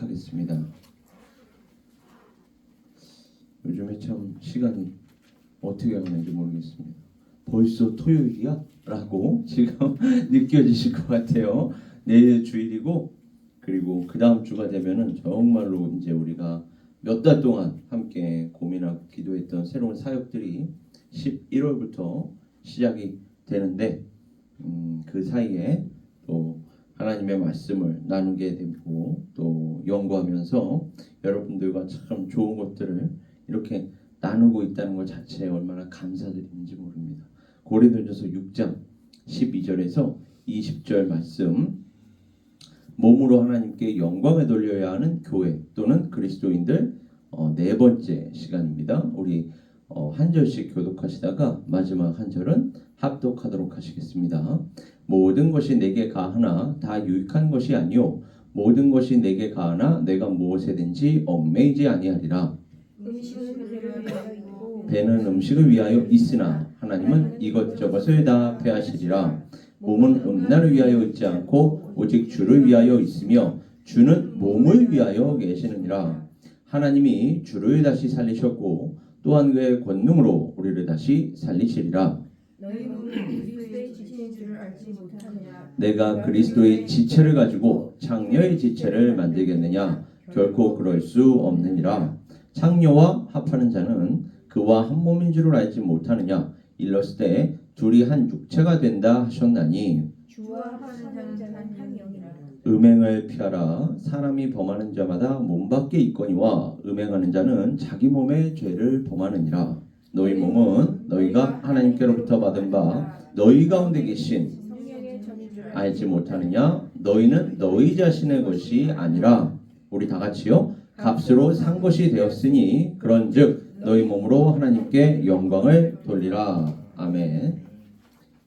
하겠습니다. 요즘에 참 시간이 어떻게 가는지 모르겠습니다. 벌써 토요일이야? 라고 지금 느껴지실 것 같아요. 내일 주일이고, 그리고 그 다음 주가 되면은 정말로 이제 우리가 몇 달 동안 함께 고민하고 기도했던 새로운 사역들이 11월부터 시작이 되는데, 그 사이에 또 하나님의 말씀을 나누게 되고 또 연구하면서 여러분들과 참 좋은 것들을 이렇게 나누고 있다는 것 자체에 얼마나 감사드리는지 모릅니다. 고린도전서 6장 12절에서 20절 말씀, 몸으로 하나님께 영광을 돌려야 하는 교회 또는 그리스도인들, 네 번째 시간입니다. 우리 한 절씩 교독하시다가 마지막 한 절은 합독하도록 하시겠습니다. 모든 것이 내게 가하나 다 유익한 것이 아니요 모든 것이 내게 가하나 내가 무엇에든지 얽매이지 아니하리라. 배는 음식을 위하여 있으나 하나님은 이것저것을 다 패하시리라. 몸은 음란을 위하여 있지 않고 오직 주를 위하여 있으며 주는 몸을 위하여 계시느니라. 하나님이 주를 다시 살리셨고 또한 그의 권능으로 우리를 다시 살리시리라. 내가 그리스도의 지체를 가지고 창녀의 지체를 만들겠느냐? 결코 그럴 수 없느니라. 창녀와 합하는 자는 그와 한 몸인 줄을 알지 못하느냐? 일렀을 때 둘이 한 육체가 된다 하셨나니 주와 합하는 자는 한 영이라. 음행을 피하라. 사람이 범하는 자마다 몸 밖에 있거니와 음행하는 자는 자기 몸의 죄를 범하느니라. 너희 몸은 너희가 하나님께로부터 받은 바 너희 가운데 계신 알지 못하느냐? 너희는 너희 자신의 것이 아니라 우리 다 같이요 값으로 산 것이 되었으니 그런즉 너희 몸으로 하나님께 영광을 돌리라. 아멘.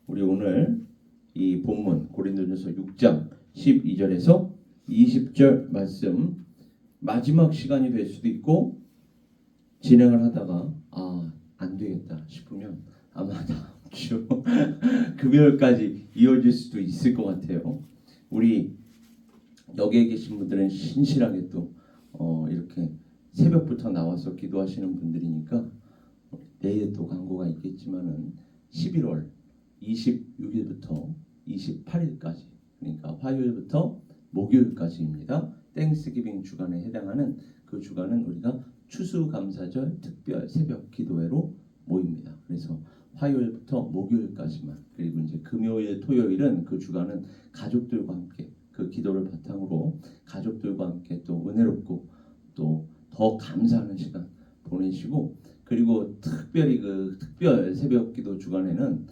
우리 오늘 이 본문 고린도전서 6장 12절에서 20절 말씀 마지막 시간이 될 수도 있고, 진행을 하다가 안 되겠다 싶으면 아마 다음 주 금요일까지 이어질 수도 있을 것 같아요. 우리 여기에 계신 분들은 신실하게 또 이렇게 새벽부터 나와서 기도하시는 분들이니까 내일 또 광고가 있겠지만은 11월 26일부터 28일까지, 그러니까 화요일부터 목요일까지입니다. 땡스기빙 주간에 해당하는 그 주간은 우리가 추수감사절 특별 새벽 기도회로 모입니다. 그래서 화요일부터 목요일까지만, 그리고 이제 금요일 토요일은 그 주간은 가족들과 함께 그 기도를 바탕으로 가족들과 함께 또 은혜롭고 또 더 감사하는 시간 보내시고, 그리고 특별히 그 특별 새벽 기도 주간에는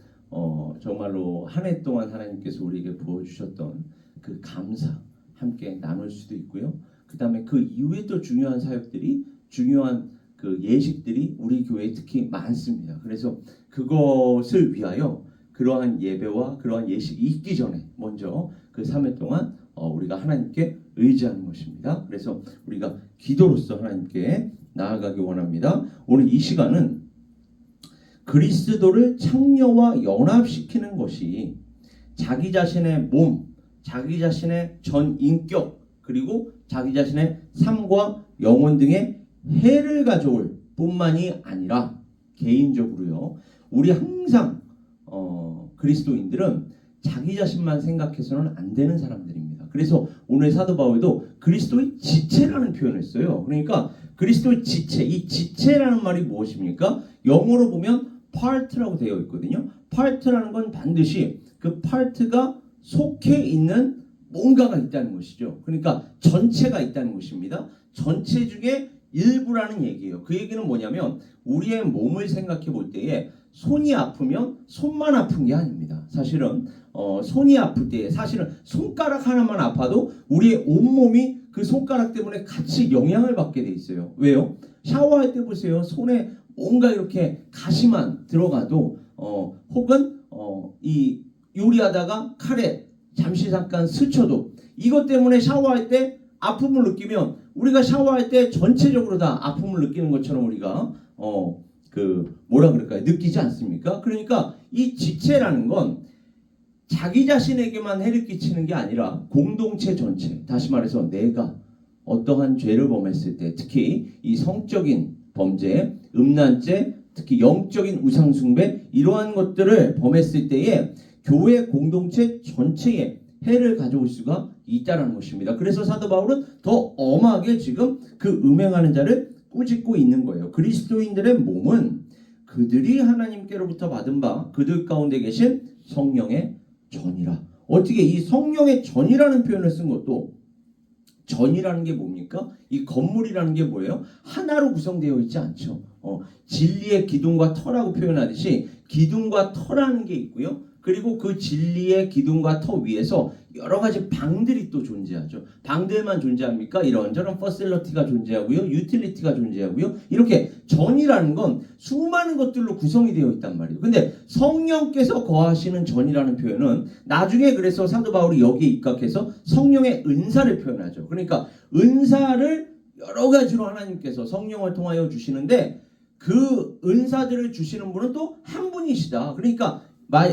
정말로 한 해 동안 하나님께서 우리에게 부어주셨던 그 감사 함께 나눌 수도 있고요. 그 다음에 그 이후에 또 중요한 사역들이, 중요한 그 예식들이 우리 교회에 특히 많습니다. 그래서 그것을 위하여 그러한 예배와 그러한 예식이 있기 전에 먼저 그 3회 동안 우리가 하나님께 의지하는 것입니다. 그래서 우리가 기도로서 하나님께 나아가기 원합니다. 오늘 이 시간은 그리스도를 창녀와 연합시키는 것이 자기 자신의 몸, 자기 자신의 전 인격, 그리고 자기 자신의 삶과 영혼 등의 해를 가져올 뿐만이 아니라 개인적으로요, 우리 항상 그리스도인들은 자기 자신만 생각해서는 안 되는 사람들입니다. 그래서 오늘 사도 바울도 그리스도의 지체라는 표현을 써요. 그러니까 그리스도의 지체, 이 지체라는 말이 무엇입니까? 영어로 보면 part라고 되어 있거든요. part라는 건 반드시 그 part가 속해 있는 뭔가가 있다는 것이죠. 그러니까 전체가 있다는 것입니다. 전체 중에 일부라는 얘기예요. 그 얘기는 뭐냐면 우리의 몸을 생각해 볼 때에 손이 아프면 손만 아픈 게 아닙니다. 사실은 손이 아플 때 사실은 손가락 하나만 아파도 우리의 온몸이 그 손가락 때문에 같이 영향을 받게 돼 있어요. 왜요? 샤워할 때 보세요. 손에 뭔가 이렇게 가시만 들어가도 혹은 이 요리하다가 칼에 잠시 잠깐 스쳐도 이것 때문에 샤워할 때 아픔을 느끼면 우리가 샤워할 때 전체적으로 다 아픔을 느끼는 것처럼 우리가 뭐라 그럴까요? 느끼지 않습니까? 그러니까 이 지체라는 건 자기 자신에게만 해를 끼치는 게 아니라 공동체 전체, 다시 말해서 내가 어떠한 죄를 범했을 때, 특히 이 성적인 범죄, 음란죄, 특히 영적인 우상숭배 이러한 것들을 범했을 때에 교회 공동체 전체에 해를 가져올 수가 있다는 것입니다. 그래서 사도 바울은 더 엄하게 지금 그 음행하는 자를 꾸짖고 있는 거예요. 그리스도인들의 몸은 그들이 하나님께로부터 받은 바 그들 가운데 계신 성령의 전이라. 어떻게 이 성령의 전이라는 표현을 쓴 것도, 전이라는 게 뭡니까? 이 건물이라는 게 뭐예요? 하나로 구성되어 있지 않죠. 진리의 기둥과 터라고 표현하듯이 기둥과 터라는 게 있고요. 그리고 그 진리의 기둥과 터 위에서 여러 가지 방들이 또 존재하죠. 방들만 존재합니까? 이런저런 퍼실러티가 존재하고요. 유틸리티가 존재하고요. 이렇게 전이라는 건 수많은 것들로 구성이 되어 있단 말이에요. 근데 성령께서 거하시는 전이라는 표현은 나중에 그래서 사도 바울이 여기에 입각해서 성령의 은사를 표현하죠. 그러니까 은사를 여러 가지로 하나님께서 성령을 통하여 주시는데 그 은사들을 주시는 분은 또 한 분이시다. 그러니까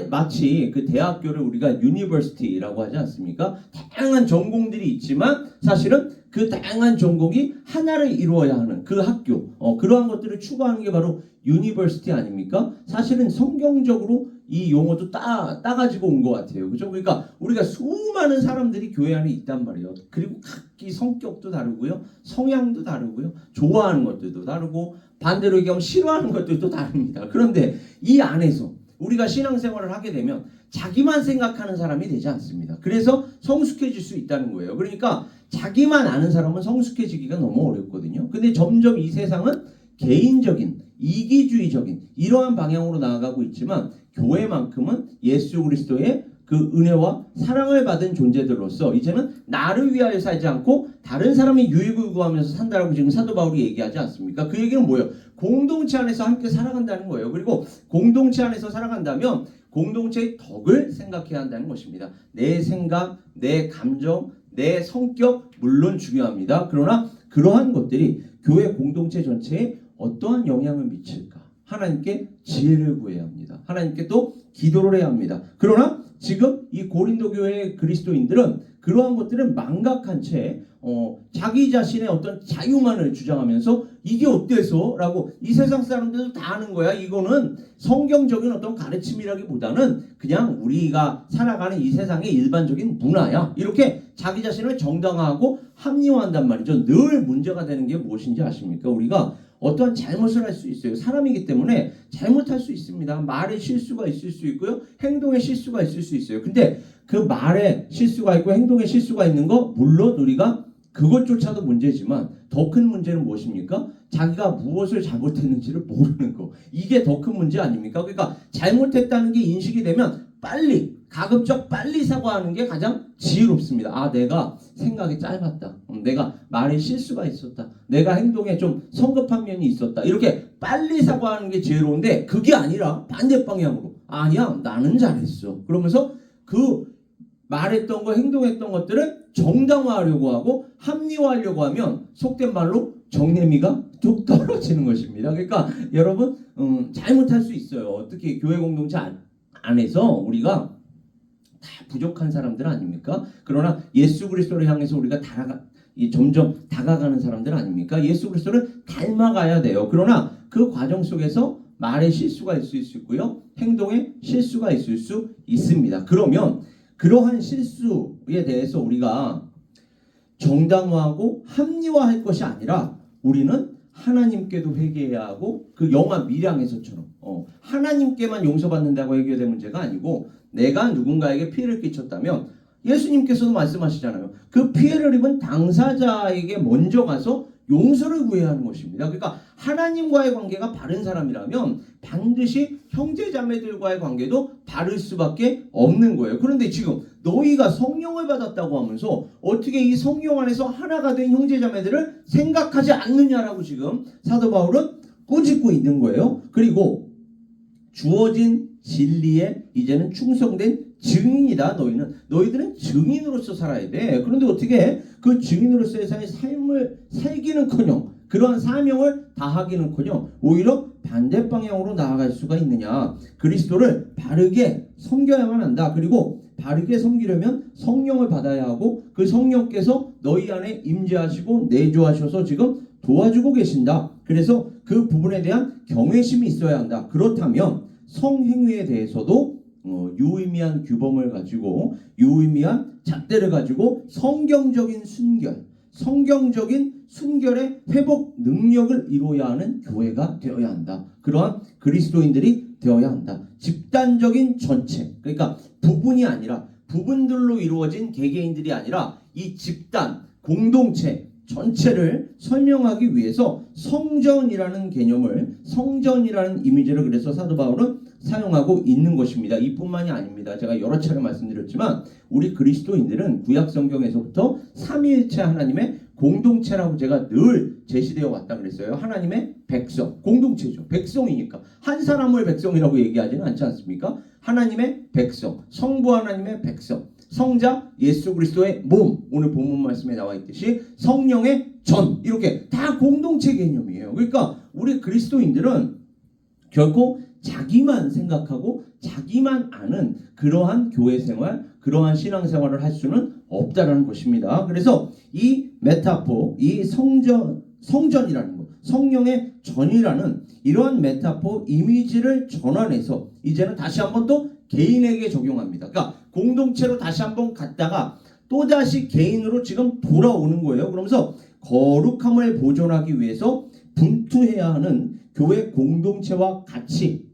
마치 그 대학교를 우리가 유니버시티라고 하지 않습니까? 다양한 전공들이 있지만 사실은 그 다양한 전공이 하나를 이루어야 하는 그 학교, 그러한 것들을 추구하는 게 바로 유니버시티 아닙니까? 사실은 성경적으로 이 용어도 따가지고 온 것 같아요. 그죠? 그러니까 우리가 수많은 사람들이 교회 안에 있단 말이에요. 그리고 각기 성격도 다르고요. 성향도 다르고요. 좋아하는 것들도 다르고 반대로 얘기하면 싫어하는 것들도 다릅니다. 그런데 이 안에서 우리가 신앙생활을 하게 되면 자기만 생각하는 사람이 되지 않습니다. 그래서 성숙해질 수 있다는 거예요. 그러니까 자기만 아는 사람은 성숙해지기가 너무 어렵거든요. 근데 점점 이 세상은 개인적인, 이기주의적인 이러한 방향으로 나아가고 있지만 교회만큼은 예수 그리스도의 그 은혜와 사랑을 받은 존재들로서 이제는 나를 위하여 살지 않고 다른 사람의 유익을 구하면서 산다라고 지금 사도 바울이 얘기하지 않습니까? 그 얘기는 뭐예요? 공동체 안에서 함께 살아간다는 거예요. 그리고 공동체 안에서 살아간다면 공동체의 덕을 생각해야 한다는 것입니다. 내 생각, 내 감정, 내 성격 물론 중요합니다. 그러나 그러한 것들이 교회 공동체 전체에 어떠한 영향을 미칠까? 하나님께 지혜를 구해야 합니다. 하나님께 또 기도를 해야 합니다. 그러나 지금 이 고린도 교회의 그리스도인들은 그러한 것들은 망각한 채 자기 자신의 어떤 자유만을 주장하면서 이게 어때서? 라고 이 세상 사람들도 다 아는 거야. 이거는 성경적인 어떤 가르침이라기보다는 그냥 우리가 살아가는 이 세상의 일반적인 문화야. 이렇게 자기 자신을 정당화하고 합리화한단 말이죠. 늘 문제가 되는 게 무엇인지 아십니까? 우리가 어떠한 잘못을 할 수 있어요. 사람이기 때문에 잘못할 수 있습니다. 말에 실수가 있을 수 있고요. 행동에 실수가 있을 수 있어요. 근데 그 말에 실수가 있고 행동에 실수가 있는 거 물론 우리가 그것조차도 문제지만 더 큰 문제는 무엇입니까? 자기가 무엇을 잘못했는지를 모르는 거. 이게 더 큰 문제 아닙니까? 그러니까 잘못했다는 게 인식이 되면 가급적 빨리 사과하는 게 가장 지혜롭습니다. 아, 내가 생각이 짧았다. 내가 말에 실수가 있었다. 내가 행동에 좀 성급한 면이 있었다. 이렇게 빨리 사과하는 게 지혜로운데 그게 아니라 반대 방향으로 아니야, 나는 잘했어. 그러면서 그 말했던 거, 행동했던 것들을 정당화하려고 하고 합리화하려고 하면 속된 말로 정내미가 뚝 떨어지는 것입니다. 그러니까 여러분 잘못할 수 있어요. 특히 교회 공동체 안에서 우리가 다 부족한 사람들 아닙니까? 그러나 예수 그리스도를 향해서 우리가 점점 다가가는 사람들 아닙니까? 예수 그리스도를 닮아가야 돼요. 그러나 그 과정 속에서 말에 실수가 있을 수 있고요. 행동에 실수가 있을 수 있습니다. 그러면 그러한 실수에 대해서 우리가 정당화하고 합리화할 것이 아니라 우리는 하나님께도 회개해야 하고 그 영화 밀양에서처럼 하나님께만 용서받는다고 해결된 문제가 아니고 내가 누군가에게 피해를 끼쳤다면 예수님께서도 말씀하시잖아요. 그 피해를 입은 당사자에게 먼저 가서 용서를 구해야 하는 것입니다. 그러니까 하나님과의 관계가 바른 사람이라면 반드시 형제자매들과의 관계도 바를 수밖에 없는 거예요. 그런데 지금 너희가 성령을 받았다고 하면서 어떻게 이 성령 안에서 하나가 된 형제자매들을 생각하지 않느냐라고 지금 사도 바울은 꾸짖고 있는 거예요. 그리고 주어진 진리에 이제는 충성된 증인이다. 너희들은 증인으로서 살아야 돼. 그런데 어떻게 그 증인으로서의 삶을 살기는커녕 그러한 사명을 다하기는커녕 오히려 반대 방향으로 나아갈 수가 있느냐? 그리스도를 바르게 섬겨야만 한다. 그리고 바르게 섬기려면 성령을 받아야 하고 그 성령께서 너희 안에 임재하시고 내주하셔서 지금 도와주고 계신다. 그래서 그 부분에 대한 경외심이 있어야 한다. 그렇다면 성행위에 대해서도 유의미한 규범을 가지고 유의미한 잣대를 가지고 성경적인 순결의 회복 능력을 이루어야 하는 교회가 되어야 한다. 그러한 그리스도인들이 되어야 한다. 집단적인 전체, 그러니까 부분이 아니라 부분들로 이루어진 개개인들이 아니라 이 집단, 공동체 전체를 설명하기 위해서 성전이라는 개념을, 성전이라는 이미지를 그래서 사도 바울은 사용하고 있는 것입니다. 이뿐만이 아닙니다. 제가 여러 차례 말씀드렸지만 우리 그리스도인들은 구약 성경에서부터 삼위일체 하나님의 공동체라고 제가 늘 제시되어 왔다 그랬어요. 하나님의 백성, 공동체죠. 백성이니까 한 사람을 백성이라고 얘기하지는 않지 않습니까? 하나님의 백성, 성부 하나님의 백성, 성자 예수 그리스도의 몸, 오늘 본문 말씀에 나와 있듯이 성령의 전, 이렇게 다 공동체 개념이에요. 그러니까 우리 그리스도인들은 결코 자기만 생각하고 자기만 아는 그러한 교회 생활, 그러한 신앙 생활을 할 수는 없다라는 것입니다. 그래서 이 메타포, 이 성전이라는 것, 성령의 전이라는 이러한 메타포 이미지를 전환해서 이제는 다시 한번 또 개인에게 적용합니다. 그러니까 공동체로 다시 한번 갔다가 또다시 개인으로 지금 돌아오는 거예요. 그러면서 거룩함을 보존하기 위해서 분투해야 하는 교회 공동체와 같이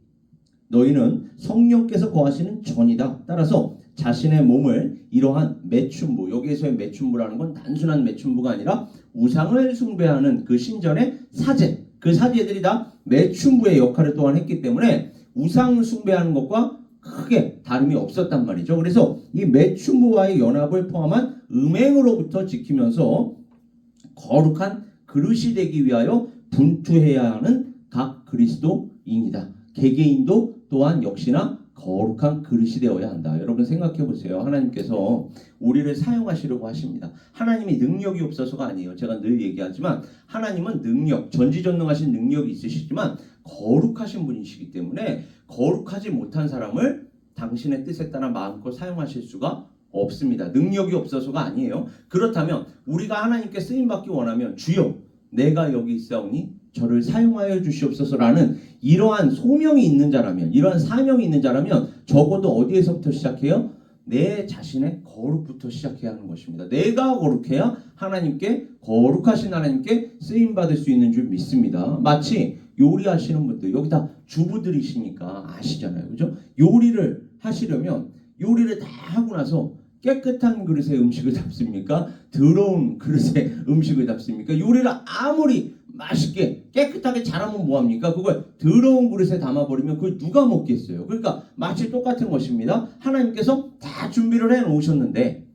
너희는 성령께서 거하시는 전이다. 따라서 자신의 몸을 이러한 매춘부, 여기에서의 매춘부라는 건 단순한 매춘부가 아니라 우상을 숭배하는 그 신전의 사제, 그 사제들이 다 매춘부의 역할을 또한 했기 때문에 우상 숭배하는 것과 크게 다름이 없었단 말이죠. 그래서 이 매춘부와의 연합을 포함한 음행으로부터 지키면서 거룩한 그릇이 되기 위하여 분투해야 하는 각 그리스도인이다. 개개인도 또한 역시나 거룩한 그릇이 되어야 한다. 여러분 생각해 보세요. 하나님께서 우리를 사용하시려고 하십니다. 하나님이 능력이 없어서가 아니에요. 제가 늘 얘기하지만 하나님은 능력, 전지전능하신 능력이 있으시지만 거룩하신 분이시기 때문에 거룩하지 못한 사람을 당신의 뜻에 따라 마음껏 사용하실 수가 없습니다. 능력이 없어서가 아니에요. 그렇다면 우리가 하나님께 쓰임받기 원하면 주여 내가 여기 있사오니 저를 사용하여 주시옵소서라는 이러한 소명이 있는 자라면, 이러한 사명이 있는 자라면 적어도 어디에서부터 시작해요? 내 자신의 거룩부터 시작해야 하는 것입니다. 내가 거룩해야 하나님께, 거룩하신 하나님께 쓰임받을 수 있는 줄 믿습니다. 마치 요리하시는 분들, 여기 다 주부들이시니까 아시잖아요. 그죠? 요리를 하시려면 요리를 다 하고 나서 깨끗한 그릇에 음식을 담습니까? 더러운 그릇에 음식을 담습니까? 요리를 아무리 맛있게 깨끗하게 잘하면 뭐합니까? 그걸 더러운 그릇에 담아버리면 그걸 누가 먹겠어요? 그러니까 마치 똑같은 것입니다. 하나님께서 다 준비를 해놓으셨는데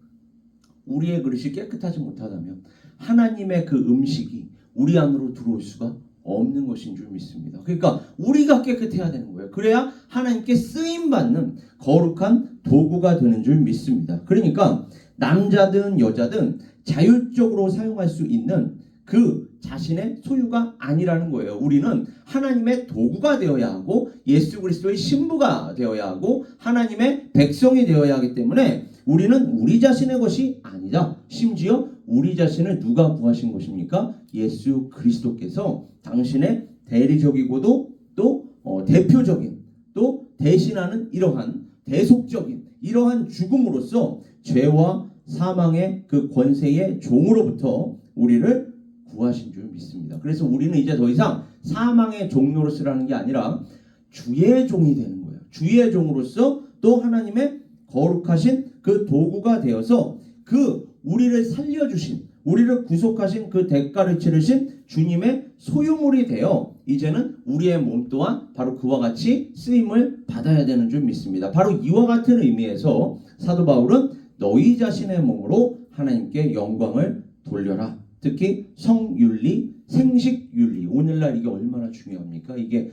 우리의 그릇이 깨끗하지 못하다면 하나님의 그 음식이 우리 안으로 들어올 수가 없는 것인 줄 믿습니다. 그러니까 우리가 깨끗해야 되는 거예요. 그래야 하나님께 쓰임받는 거룩한 도구가 되는 줄 믿습니다. 그러니까 남자든 여자든 자율적으로 사용할 수 있는 그 자신의 소유가 아니라는 거예요. 우리는 하나님의 도구가 되어야 하고 예수 그리스도의 신부가 되어야 하고 하나님의 백성이 되어야 하기 때문에 우리는 우리 자신의 것이 아니다. 심지어 우리 자신을 누가 구하신 것입니까? 예수 그리스도께서 당신의 대리적이고도 또 대표적인 또 대신하는 이러한 대속적인 이러한 죽음으로써 죄와 사망의 그 권세의 종으로부터 우리를 구하신 줄 믿습니다. 그래서 우리는 이제 더 이상 사망의 종로로서라는 게 아니라 주의 종이 되는 거예요. 주의 종으로서 또 하나님의 거룩하신 그 도구가 되어서 그 우리를 살려주신 우리를 구속하신 그 대가를 치르신 주님의 소유물이 되어 이제는 우리의 몸 또한 바로 그와 같이 쓰임을 받아야 되는 줄 믿습니다. 바로 이와 같은 의미에서 사도 바울은 너희 자신의 몸으로 하나님께 영광을 돌려라. 특히 성윤리, 생식윤리, 오늘날 이게 얼마나 중요합니까? 이게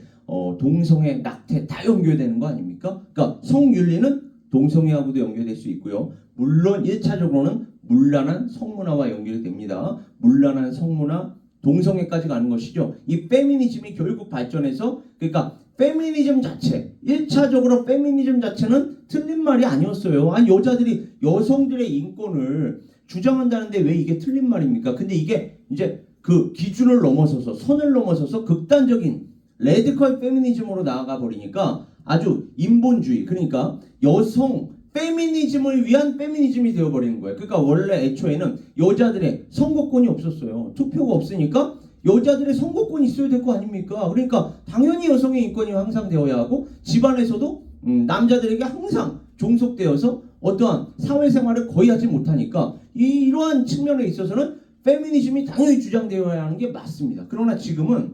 동성애, 낙태 다 연결되는 거 아닙니까? 그러니까 성윤리는 동성애하고도 연결될 수 있고요. 물론 1차적으로는 문란한 성문화와 연결이 됩니다. 문란한 성문화, 동성애까지 가는 것이죠. 이 페미니즘이 결국 발전해서 그러니까 페미니즘 자체, 1차적으로 페미니즘 자체는 틀린 말이 아니었어요. 아니 여자들이 여성들의 인권을 주장한다는데 왜 이게 틀린 말입니까? 근데 이게 이제 그 기준을 넘어서서 선을 넘어서서 극단적인 레디컬 페미니즘으로 나아가 버리니까 아주 인본주의, 그러니까 여성 페미니즘을 위한 페미니즘이 되어버리는 거예요. 그러니까 원래 애초에는 여자들의 선거권이 없었어요. 투표가 없으니까 여자들의 선거권이 있어야 될 거 아닙니까? 그러니까 당연히 여성의 인권이 향상되어야 하고 집안에서도 남자들에게 항상 종속되어서 어떠한 사회생활을 거의 하지 못하니까 이러한 측면에 있어서는 페미니즘이 당연히 주장되어야 하는 게 맞습니다. 그러나 지금은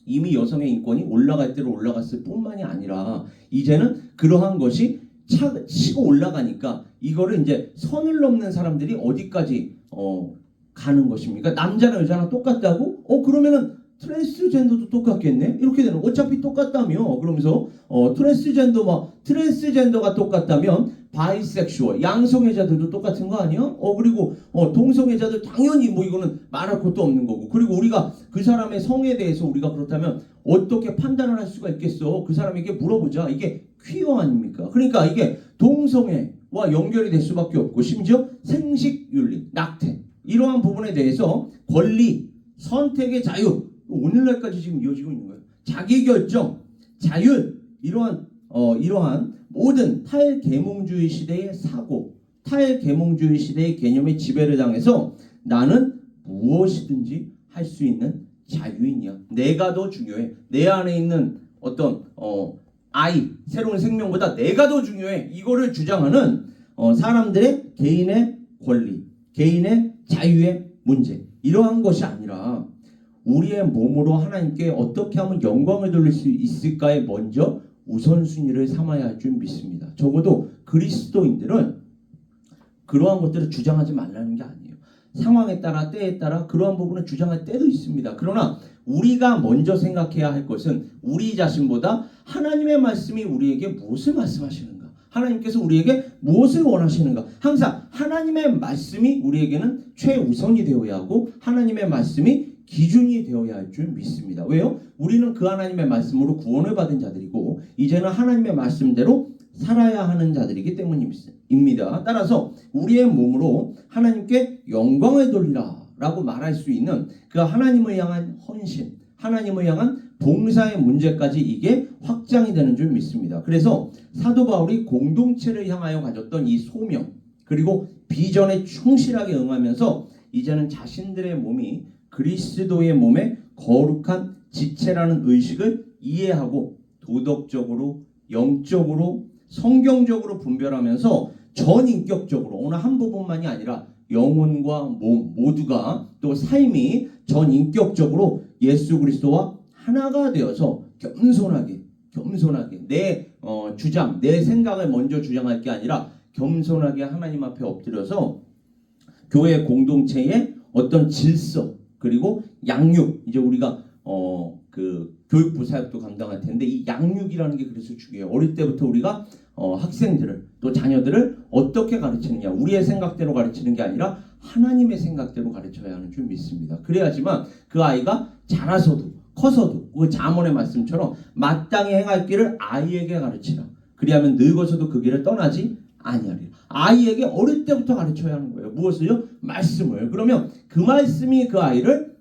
이미 여성의 인권이 올라갈 대로 올라갔을 뿐만이 아니라 이제는 그러한 것이 치고 올라가니까 이거를 이제 선을 넘는 사람들이 어디까지 가는 것입니까? 남자나 여자나 똑같다고? 그러면은 트랜스젠더도 똑같겠네? 이렇게 되는, 어차피 똑같다며. 그러면서 트랜스젠더가 똑같다면 바이섹슈얼 양성애자들도 똑같은 거 아니야? 그리고 동성애자들 당연히 뭐 이거는 말할 것도 없는 거고, 그리고 우리가 그 사람의 성에 대해서 우리가 그렇다면 어떻게 판단을 할 수가 있겠어? 그 사람에게 물어보자. 이게 퀴어 아닙니까? 그러니까 이게 동성애와 연결이 될 수밖에 없고, 심지어 생식윤리, 낙태, 이러한 부분에 대해서 권리, 선택의 자유, 오늘날까지 지금 이어지고 있는 거예요. 자기결정, 자율, 이러한 모든 탈계몽주의 시대의 사고, 탈계몽주의 시대의 개념의 지배를 당해서 나는 무엇이든지 할 수 있는 자유인이야. 내가 더 중요해. 내 안에 있는 어떤 새로운 생명보다 내가 더 중요해. 이거를 주장하는 사람들의 개인의 권리, 개인의 자유의 문제, 이러한 것이 아니라 우리의 몸으로 하나님께 어떻게 하면 영광을 돌릴 수 있을까에 먼저 우선순위를 삼아야 할 줄 믿습니다. 적어도 그리스도인들은 그러한 것들을 주장하지 말라는 게 아니에요. 상황에 따라 때에 따라 그러한 부분을 주장할 때도 있습니다. 그러나 우리가 먼저 생각해야 할 것은 우리 자신보다 하나님의 말씀이 우리에게 무엇을 말씀하시는가, 하나님께서 우리에게 무엇을 원하시는가, 항상 하나님의 말씀이 우리에게는 최우선이 되어야 하고 하나님의 말씀이 기준이 되어야 할 줄 믿습니다. 왜요? 우리는 그 하나님의 말씀으로 구원을 받은 자들이고 이제는 하나님의 말씀대로 살아야 하는 자들이기 때문입니다. 따라서 우리의 몸으로 하나님께 영광을 돌리라 라고 말할 수 있는 그 하나님을 향한 헌신, 하나님을 향한 봉사의 문제까지 이게 확장이 되는 줄 믿습니다. 그래서 사도 바울이 공동체를 향하여 가졌던 이 소명, 그리고 비전에 충실하게 응하면서 이제는 자신들의 몸이 그리스도의 몸의 거룩한 지체라는 의식을 이해하고 도덕적으로, 영적으로, 성경적으로 분별하면서 전인격적으로, 오늘 한 부분만이 아니라 영혼과 몸 모두가, 또 삶이 전인격적으로 예수 그리스도와 하나가 되어서 겸손하게 내 주장, 내 생각을 먼저 주장할 게 아니라 겸손하게 하나님 앞에 엎드려서 교회 공동체의 어떤 질서, 그리고 양육, 이제 우리가 그 교육부 사역도 감당할 텐데 이 양육이라는 게 그래서 중요해요. 어릴 때부터 우리가 학생들을, 또 자녀들을 어떻게 가르치느냐, 우리의 생각대로 가르치는 게 아니라 하나님의 생각대로 가르쳐야 하는 줄 믿습니다. 그래야지만 그 아이가 자라서도 커서도 그 잠언의 말씀처럼 마땅히 행할 길을 아이에게 가르치라. 그리하면 늙어서도 그 길을 떠나지 아니하리라. 아이에게 어릴 때부터 가르쳐야 하는 거예요. 무엇을요? 말씀을. 그러면 그 말씀이 그 아이를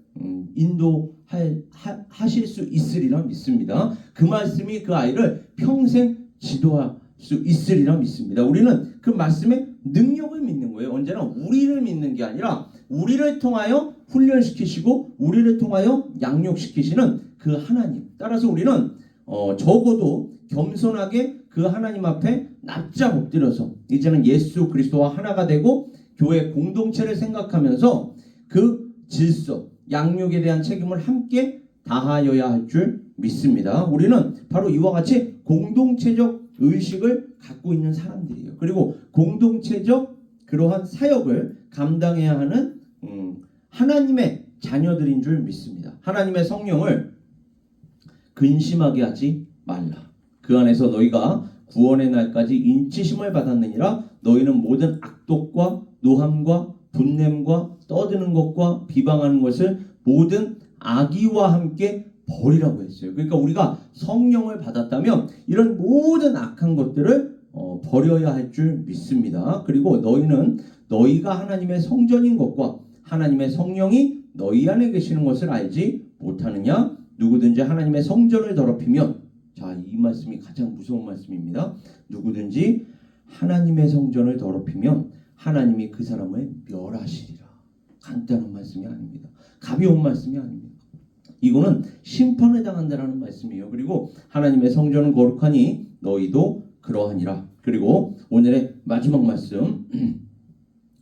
인도하실 수 있으리라 믿습니다. 그 말씀이 그 아이를 평생 지도할 수 있으리라 믿습니다. 우리는 그 말씀의 능력을 믿는 거예요. 언제나 우리를 믿는 게 아니라 우리를 통하여 훈련시키시고 우리를 통하여 양육시키시는 그 하나님. 따라서 우리는 적어도 겸손하게 그 하나님 앞에 납작 엎드려서 이제는 예수 그리스도와 하나가 되고 교회 공동체를 생각하면서 그 질서, 양육에 대한 책임을 함께 다하여야 할 줄 믿습니다. 우리는 바로 이와 같이 공동체적 의식을 갖고 있는 사람들이에요. 그리고 공동체적 그러한 사역을 감당해야 하는 하나님의 자녀들인 줄 믿습니다. 하나님의 성령을 근심하게 하지 말라. 그 안에서 너희가 구원의 날까지 인치심을 받았느니라. 너희는 모든 악독과 노함과 분냄과 떠드는 것과 비방하는 것을 모든 악의와 함께 버리라고 했어요. 그러니까 우리가 성령을 받았다면 이런 모든 악한 것들을 버려야 할 줄 믿습니다. 그리고 너희는 너희가 하나님의 성전인 것과 하나님의 성령이 너희 안에 계시는 것을 알지 못하느냐? 누구든지 하나님의 성전을 더럽히면, 자, 이 말씀이 가장 무서운 말씀입니다. 누구든지 하나님의 성전을 더럽히면 하나님이 그 사람을 멸하시리라. 간단한 말씀이 아닙니다. 가벼운 말씀이 아닙니다. 이거는 심판을 당한다라는 말씀이에요. 그리고 하나님의 성전은 거룩하니 너희도 그러하니라. 그리고 오늘의 마지막 말씀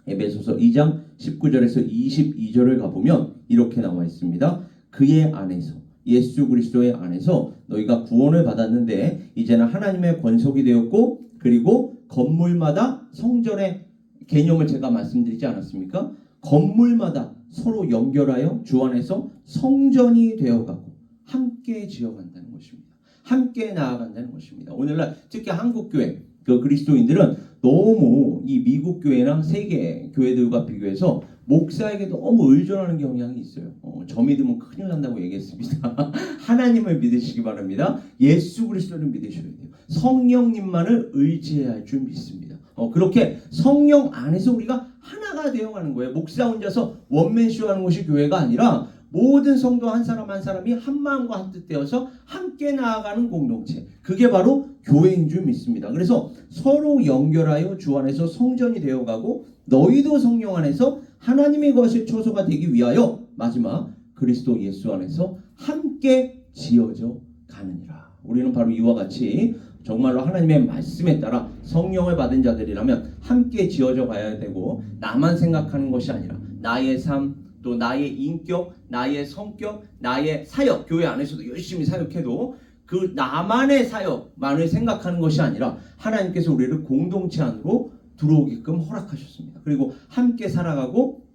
에베소서 2장 19절에서 22절을 가보면 이렇게 나와 있습니다. 그의 안에서, 예수 그리스도의 안에서 너희가 구원을 받았는데 이제는 하나님의 권속이 되었고, 그리고 건물마다 성전의 개념을 제가 말씀드리지 않았습니까? 건물마다 서로 연결하여 주 안에서 성전이 되어가고 함께 지어간다는 것입니다. 함께 나아간다는 것입니다. 오늘날 특히 한국교회 그리스도인들은 너무 이 미국 교회랑 세계 교회들과 비교해서 목사에게 너무 의존하는 경향이 있어요. 저 믿으면 큰일 난다고 얘기했습니다. 하나님을 믿으시기 바랍니다. 예수 그리스도를 믿으셔야 돼요. 성령님만을 의지해야 할 줄 믿습니다. 그렇게 성령 안에서 우리가 하나가 되어가는 거예요. 목사 혼자서 원맨쇼 하는 것이 교회가 아니라 모든 성도 한 사람 한 사람이 한 마음과 한 뜻 되어서 함께 나아가는 공동체, 그게 바로 교회인 줄 믿습니다. 그래서 서로 연결하여 주 안에서 성전이 되어가고 너희도 성령 안에서 하나님의 것의 초소가 되기 위하여 마지막 그리스도 예수 안에서 함께 지어져 가느니라. 우리는 바로 이와 같이 정말로 하나님의 말씀에 따라 성령을 받은 자들이라면 함께 지어져 가야 되고, 나만 생각하는 것이 아니라 나의 삶, 또 나의 인격, 나의 성격, 나의 사역, 교회 안에서도 열심히 사역해도 그 나만의 사역만을 생각하는 것이 아니라 하나님께서 우리를 공동체 안으로 들어오게끔 허락하셨습니다. 그리고 함께 살아가고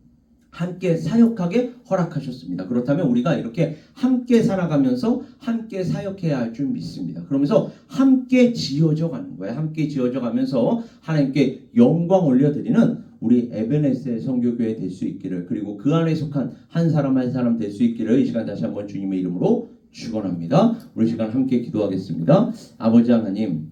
함께 사역하게 허락하셨습니다. 그렇다면 우리가 이렇게 함께 살아가면서 함께 사역해야 할 줄 믿습니다. 그러면서 함께 지어져 가는 거예요. 함께 지어져 가면서 하나님께 영광 올려드리는 우리 에베네스의 성교교회 될 수 있기를, 그리고 그 안에 속한 한 사람 한 사람 될 수 있기를 이 시간 다시 한번 주님의 이름으로 축원합니다. 우리 시간 함께 기도하겠습니다. 아버지 하나님,